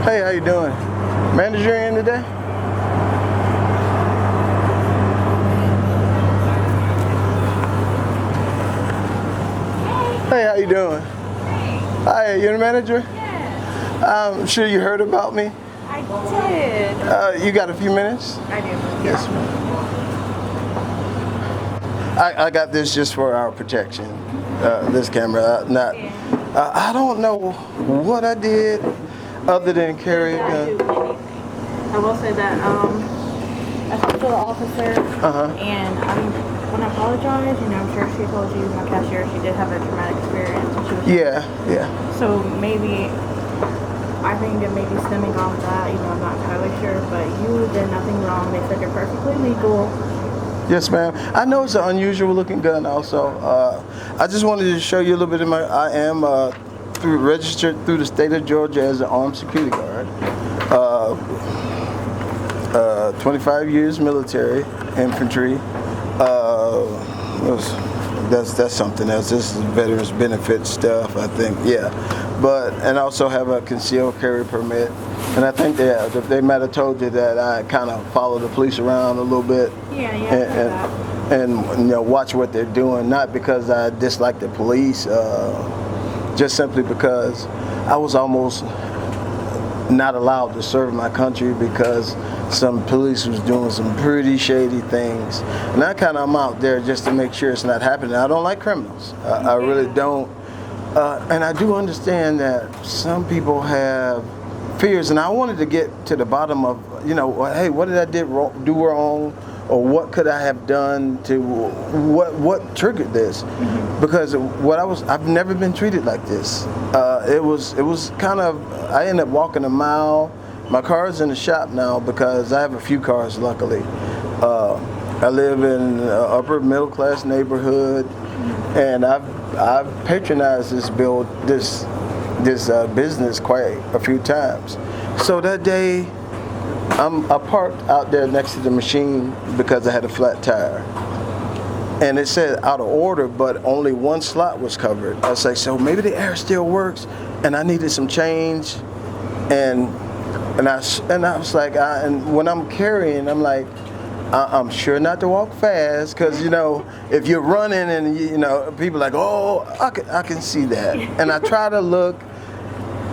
Hey, how you doing? Manager in today? Hey, how you doing? Hi, you're the manager? Yes, I'm sure you heard about me. I did. You got a few minutes? I do. Yes, ma'am. I got this just for our protection. This camera. I don't know what I did other than carry a I do gun. anything. I will say that I spoke to the officer, and when I apologize, I'm sure she told you, my cashier, she did have a traumatic experience. And she was Yeah. So maybe, I think that maybe stemming off that, I'm not entirely sure, but you did nothing wrong. They said you're perfectly legal. Yes, ma'am. I know it's an unusual looking gun also. I just wanted to show you a little bit of I am registered through the state of Georgia as an armed security guard. 25 years military, infantry. That's something else. This is veterans benefit stuff, I think. Yeah, and also have a concealed carry permit. And I think they might have told you that I kind of follow the police around a little bit. And watch what they're doing. Not because I dislike the police, just simply because I was almost not allowed to serve my country because some police was doing some pretty shady things. And I'm out there just to make sure it's not happening. I don't like criminals. I really don't. And I do understand that some people have fears, and I wanted to get to the bottom of, hey, what did I do wrong? Or what could I have done to what triggered this? Because I've never been treated like this. It was kind of, I ended up walking a mile. My car's in the shop now because I have a few cars, luckily. I live in an upper middle class neighborhood, and I've patronized this business quite a few times. So that day, I parked out there next to the machine because I had a flat tire. And it said out of order, but only one slot was covered. I was like, so maybe the air still works, and I needed some change. And I was like, and when I'm carrying, I'm like, I'm sure not to walk fast, because if you're running and people are like, oh, I can see that. And I try to look,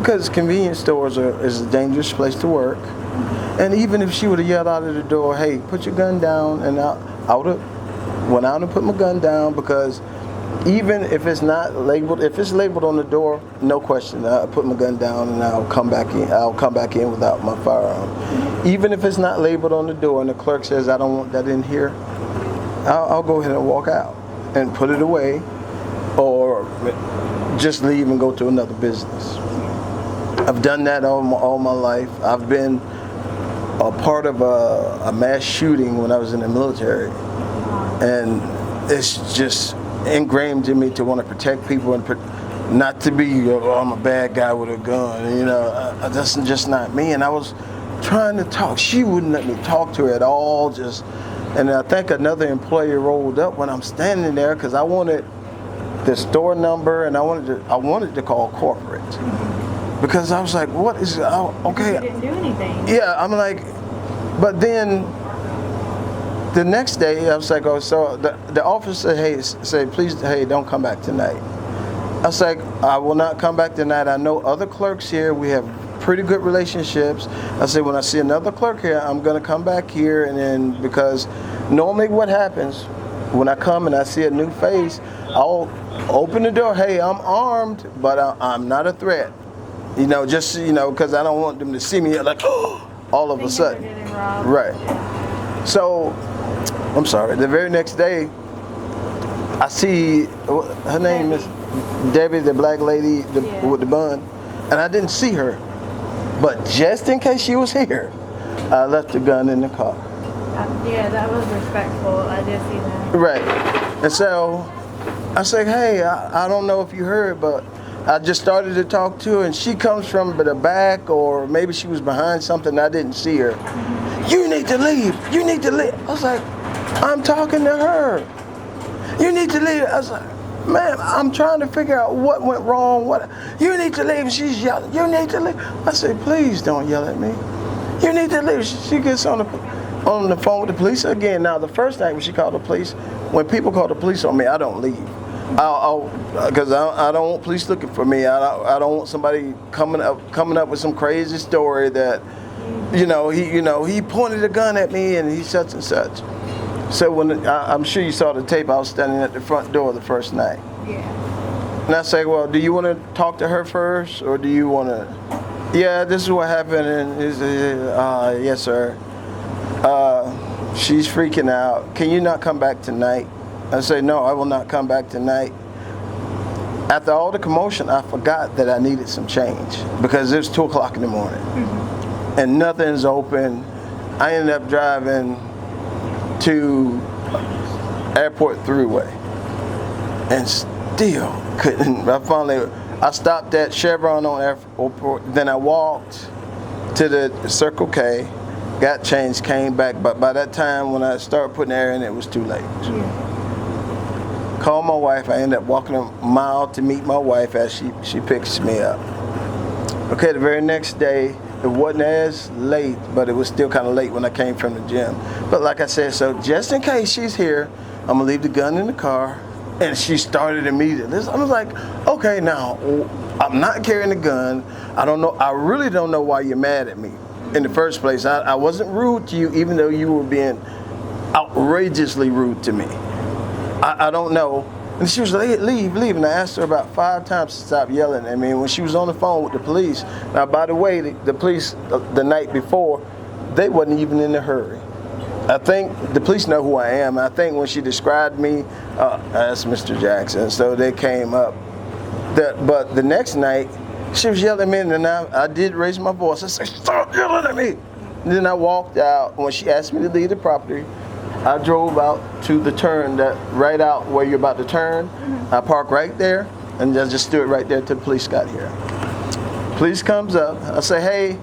because convenience stores is a dangerous place to work. And even if she would have yelled out of the door, hey, put your gun down, and I would have went out and put my gun down, because even if it's not labeled, if it's labeled on the door, no question, I'll put my gun down and I'll come back in without my firearm. Even if it's not labeled on the door and the clerk says I don't want that in here, I'll go ahead and walk out and put it away, or just leave and go to another business. I've done that all my life. I've been a part of a mass shooting when I was in the military, and it's just ingrained in me to want to protect people and not to be, I'm a bad guy with a gun. That's just not me. And I was trying to talk. She wouldn't let me talk to her at all. And I think another employee rolled up when I'm standing there, because I wanted the store number, and I wanted to call corporate. Because I was like, what is, okay. You didn't do anything. Yeah, I'm like, but then the next day I was like, oh, so the officer said, please, hey, don't come back tonight. I was like, I will not come back tonight. I know other clerks here. We have pretty good relationships. I said, when I see another clerk here, I'm going to come back here. And then, because normally what happens when I come and I see a new face, I'll open the door. Hey, I'm armed, but I'm not a threat. Because I don't want them to see me like, oh, all of a sudden. Right. So, I'm sorry. The very next day, I see, her name is Debbie, the black lady with the bun, and I didn't see her. But just in case she was here, I left the gun in the car. Yeah, that was respectful. I did see that. Right. And so, I said, hey, I don't know if you heard, but I just started to talk to her, and she comes from the back, or maybe she was behind something. I didn't see her. You need to leave. You need to leave. I was like, I'm talking to her. You need to leave. I was like, man, I'm trying to figure out what went wrong. What you need to leave. She's yelling. You need to leave. I said, please don't yell at me. You need to leave. She gets on the phone with the police again. Now, the first night when she called the police, when people call the police on me, I don't leave. Because I don't want police looking for me. I don't want somebody coming up with some crazy story that, he pointed a gun at me and he such and such. So when I'm sure you saw the tape, I was standing at the front door the first night. Yeah. And I say, well, do you want to talk to her first, or do you want to? Yeah, this is what happened, and he said, yes, sir. She's freaking out. Can you not come back tonight? I say, no, I will not come back tonight. After all the commotion, I forgot that I needed some change because it was 2 o'clock in the morning, and nothing's open. I ended up driving to Airport Thruway and still couldn't. I stopped at Chevron on Airport, then I walked to the Circle K, got changed, came back, but by that time when I started putting air in, it was too late. Yeah. Called my wife. I ended up walking a mile to meet my wife as she picks me up. Okay, the very next day, it wasn't as late, but it was still kind of late when I came from the gym. But like I said, so just in case she's here, I'm gonna leave the gun in the car. And she started immediately. I was like, okay, now, I'm not carrying a gun. I don't know, I really don't know why you're mad at me in the first place. I wasn't rude to you, even though you were being outrageously rude to me. I don't know. And she was like, leave. And I asked her about 5 times to stop yelling at me. When she was on the phone with the police, now by the way, the police the night before, they wasn't even in a hurry. I think the police know who I am. I think when she described me, that's Mr. Jackson. So they came up. But the next night, she was yelling at me, and I did raise my voice. I said, stop yelling at me. And then I walked out. When she asked me to leave the property, I drove out to the turn, right out where you're about to turn. I parked right there, and I just stood right there till the police got here. Police comes up. I say, hey,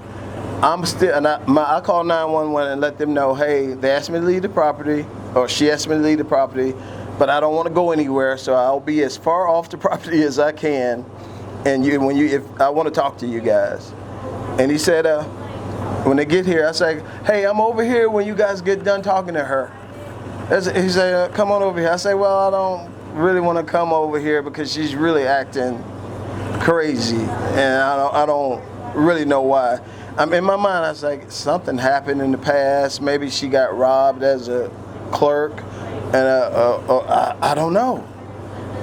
I'm still, and I call 911 and let them know, hey, they asked me to leave the property, or she asked me to leave the property, but I don't want to go anywhere, so I'll be as far off the property as I can. And if I want to talk to you guys. And he said, when they get here, I say, hey, I'm over here when you guys get done talking to her. He said, come on over here. I say, well, I don't really want to come over here because she's really acting crazy, and I don't really know why. In my mind, I was like, something happened in the past. Maybe she got robbed as a clerk, and I don't know.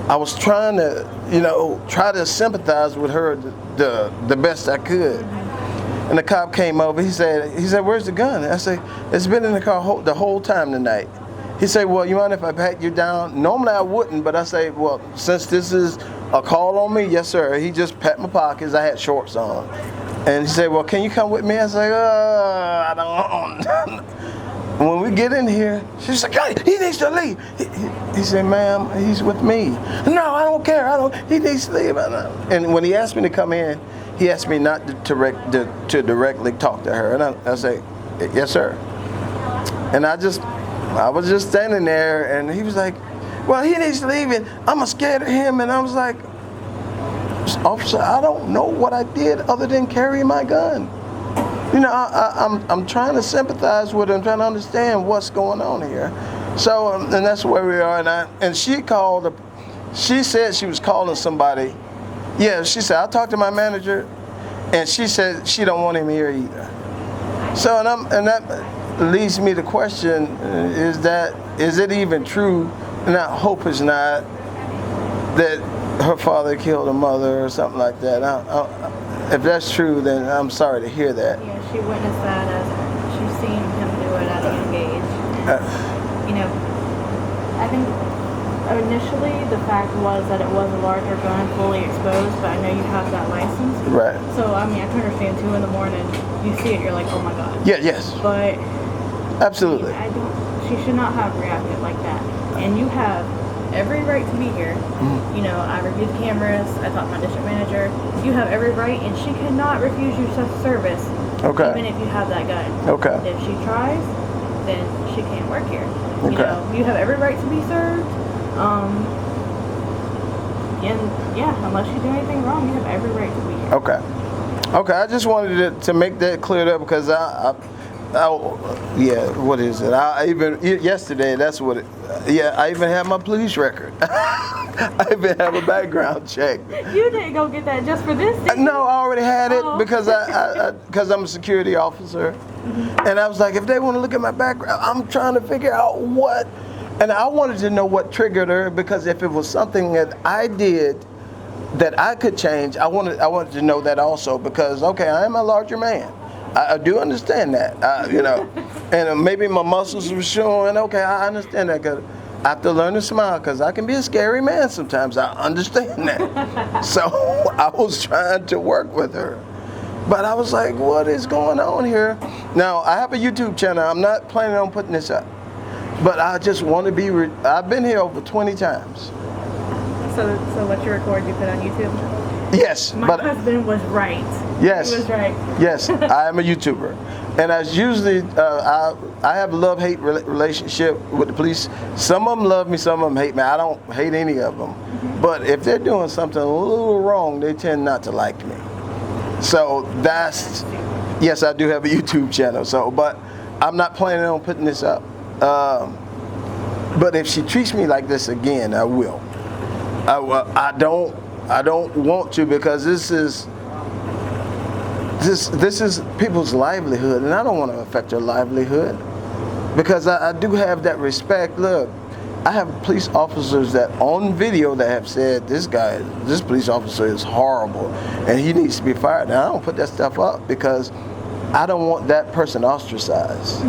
I was trying to sympathize with her the best I could. And the cop came over. He said, where's the gun? I said, it's been in the car the whole time tonight. He said, well, you mind if I pat you down? Normally I wouldn't, but I say, well, since this is a call on me, yes, sir. He just pat my pockets. I had shorts on. And he said, well, can you come with me? I said, I don't. When we get in here, she's like, hey, he needs to leave. He said, ma'am, he's with me. No, I don't care. He needs to leave. And when he asked me to come in, he asked me not to directly talk to her. And I say, yes, sir. And I was just standing there, and he was like, well, he needs to leave, and I'm scared of him. And I was like, officer, I don't know what I did other than carry my gun. I'm trying to sympathize with him, trying to understand what's going on here. So, and that's where we are. And she said she was calling somebody. Yeah, she said, I talked to my manager, and she said she don't want him here either. So, and that leads me to question, is it even true, and I hope it's not, that her father killed her mother or something like that? If that's true, then I'm sorry to hear that. Yeah, she witnessed that as she's seen him do it at a young age. I think initially the fact was that it was a larger gun, fully exposed, but I know you have that license. Right. So, I can understand 2 in the morning, you see it, you're like, oh my God. Yeah, yes. But absolutely. She should not have reacted like that. And you have every right to be here. I reviewed the cameras, I talked to my district manager. You have every right, and she cannot refuse you service. Okay. Even if you have that gun. Okay. If she tries, then she can't work here. Okay. You have every right to be served. And yeah, unless you do anything wrong, you have every right to be here. Okay, I just wanted to make that cleared up because yeah, what is it? I even yesterday. That's what it. Yeah, I even have my police record. I even have a background check. You didn't go get that just for this, did you? No, I already had it Oh. because because I'm a security officer, and I was like, if they want to look at my background, I'm trying to figure out what, and I wanted to know what triggered her because if it was something that I did that I could change, I wanted to know that also because okay, I am a larger man. I do understand that, you know, and maybe my muscles were showing. Okay, I understand that. Cause I have to learn to smile because I can be a scary man sometimes. I understand that. So I was trying to work with her, but I was like, "What is going on here?" Now I have a YouTube channel. I'm not planning on putting this up, but I just want to be. I've been here over 20 times. So what you record, you put on YouTube? Yes, My but husband was right. yes, He was right. yes, I am a YouTuber, and I usually I have a love-hate relationship with the police. Some of them love me, some of them hate me. I don't hate any of them, but if they're doing something a little wrong, they tend not to like me. So that's yes, I do have a YouTube channel. So, but I'm not planning on putting this up. But if she treats me like this again, I will. I don't want to because this is people's livelihood, and I don't want to affect their livelihood because I do have that respect. Look, I have police officers that on video that have said this police officer is horrible and he needs to be fired. And I don't put that stuff up because I don't want that person ostracized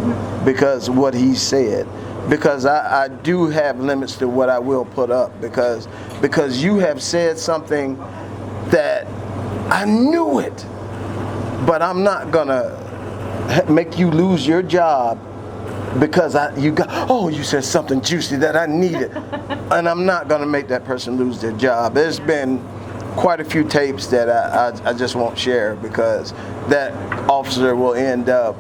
because what he said. Because I do have limits to what I will put up because you have said something that I knew it, but I'm not gonna make you lose your job because you said something juicy that I needed, and I'm not gonna make that person lose their job. There's been quite a few tapes that I just won't share because that officer will end up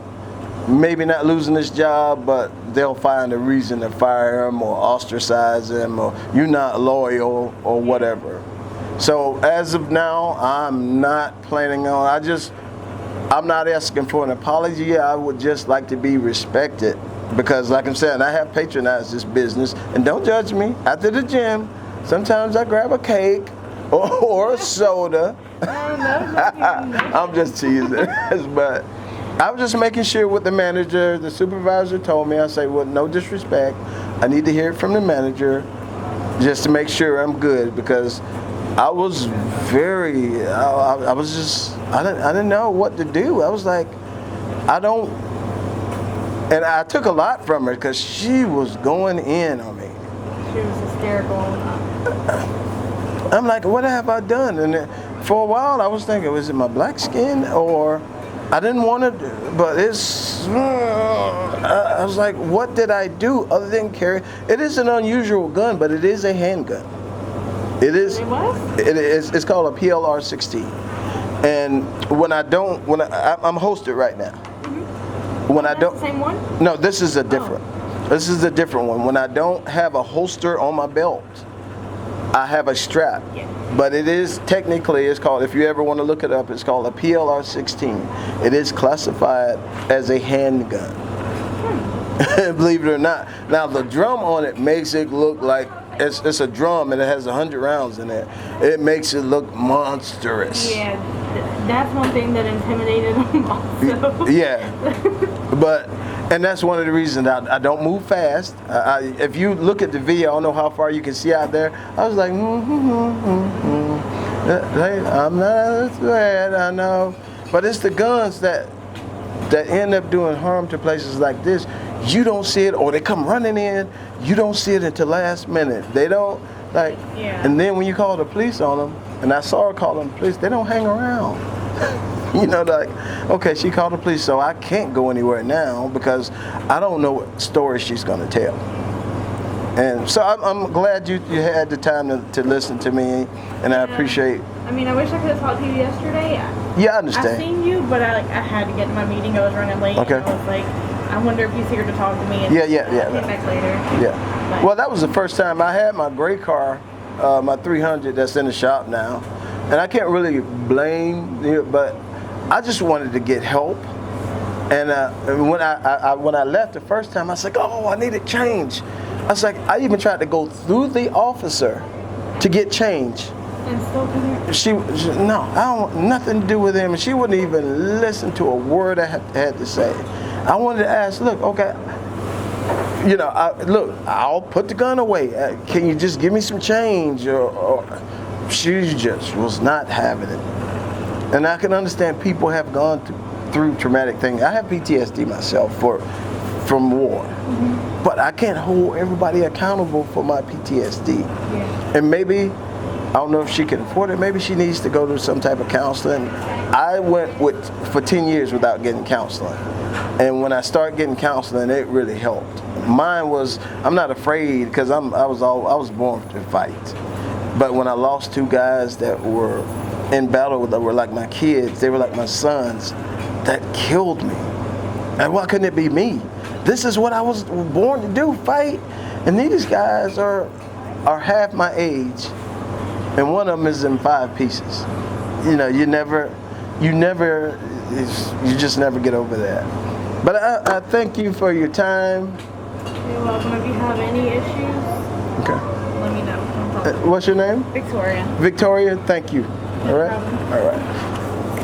maybe not losing his job, but they'll find a reason to fire him or ostracize him or you're not loyal or whatever. So as of now, I'm not planning on, I'm not asking for an apology. I would just like to be respected because like I'm saying, I have patronized this business and don't judge me. After the gym, sometimes I grab a cake or a soda. I'm just teasing, but I was just making sure with the manager, the supervisor told me, I say, well, no disrespect. I need to hear it from the manager just to make sure I'm good because I was I didn't know what to do. I was like, and I took a lot from her because she was going in on me. She was hysterical. I'm like, what have I done? And for a while I was thinking, was it my black skin or I didn't want to, but I was like, what did I do other than carry? It is an unusual gun, but it is a handgun. It is. It was? It is. It's called a PLR 16. And I'm holstered right now. When I don't. The same one? No, this is a different. This is a different one. When I don't have a holster on my belt, I have a strap. Yeah. But it is technically, it's called, if you ever want to look it up, it's called a PLR 16. It is classified as a handgun. Believe it or not. Now the drum on it makes it look like it's a drum and it has 100 rounds in it. It makes it look monstrous. Yeah, that's one thing that intimidated him also. Yeah, and that's one of the reasons I don't move fast. If you look at the video, I don't know how far you can see out there. I was like, I'm not bad, I know. But it's the guns that end up doing harm to places like this. You don't see it, or they come running in. You don't see it until last minute. They don't like. Yeah. And then when you call the police on them, and I saw her calling the police, they don't hang around. You know, like, okay, she called the police, so I can't go anywhere now because I don't know what story she's gonna tell. And so I'm glad you had the time to listen to me, and I appreciate. I mean, I wish I could have talked to you yesterday. Yeah, I understand. I seen you, but I had to get to my meeting. I was running late. Okay. And I was like, I wonder if he's here to talk to me. And Yeah. I'll get back later. Yeah. But, Well, that was the first time I had my gray car my 300 that's in the shop now, and I can't really blame you, but I just wanted to get help. And when I left the first time, I was like, oh, I needed change. I was like, I even tried to go through the officer to get change. And still couldn't. She no, I don't want nothing to do with him. And she wouldn't even listen to a word I had to say. I wanted to ask, look, okay, you know, look, I'll put the gun away. Can you just give me some change? Or she just was not having it. And I can understand people have gone through traumatic things. I have PTSD myself from war. Mm-hmm. But I can't hold everybody accountable for my PTSD. Yeah. And maybe, I don't know if she can afford it, maybe she needs to go to some type of counseling. I went for 10 years without getting counseling. And when I started getting counseling, it really helped. Mine was, I'm not afraid because I was born to fight. But when I lost 2 guys that were in battle that were like my kids, they were like my sons, that killed me. And why couldn't it be me? This is what I was born to do, fight. And these guys are half my age. And one of them is in 5 pieces. You know, you just never get over that. But I thank you for your time. You're welcome. If you have any issues, okay, let me know. No problem. What's your name? Victoria. Victoria, thank you. No all right? problem. All right.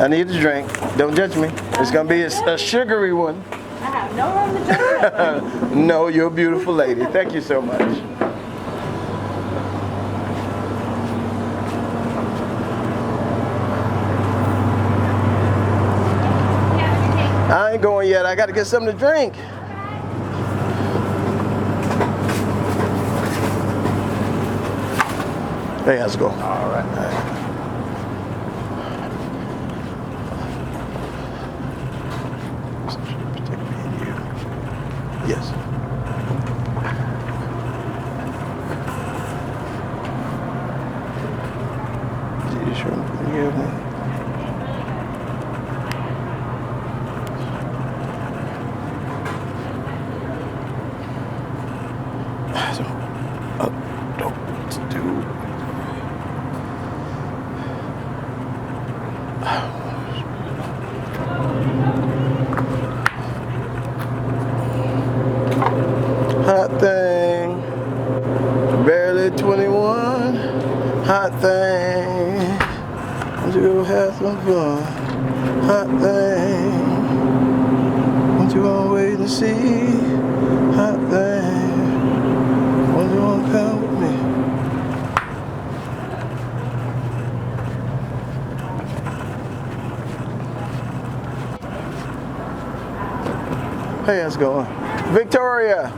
I need a drink. Don't judge me. It's going to be a sugary one. I have no room to judge. No, you're a beautiful lady. Thank you so much. I ain't going yet. I got to get something to drink. Hey, how's it going? All right. Yes. Did you sure forgive me? I don't know what to do. Hot thing, barely 21. Hot thing, want you go have some fun. Hot thing, want you gonna wait and see. Hot thing, want you gonna come with me. Hey, how's it going? Victoria,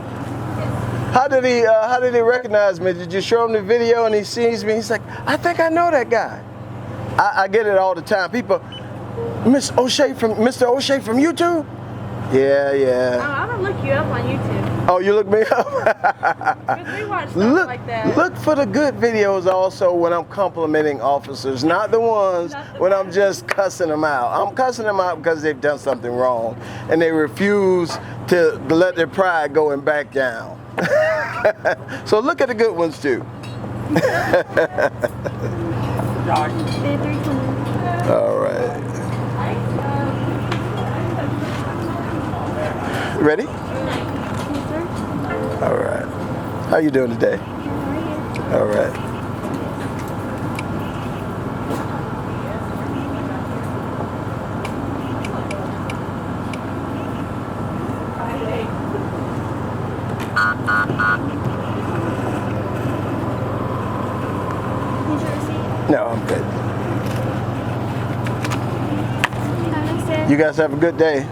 how did he recognize me? Did you show him the video and he sees me? He's like, I think I know that guy. I get it all the time. People, Mr. O'Shea from YouTube? Yeah. Oh, I'm gonna look you up on YouTube. Oh, you look me up? Because we watch stuff like that. Look for the good videos also when I'm complimenting officers, not the ones when I'm just cussing them out. I'm cussing them out because they've done something wrong and they refuse to let their pride go and back down. So look at the good ones too. All right. Ready? All right. How you doing today? All right. No, I'm good. You guys have a good day.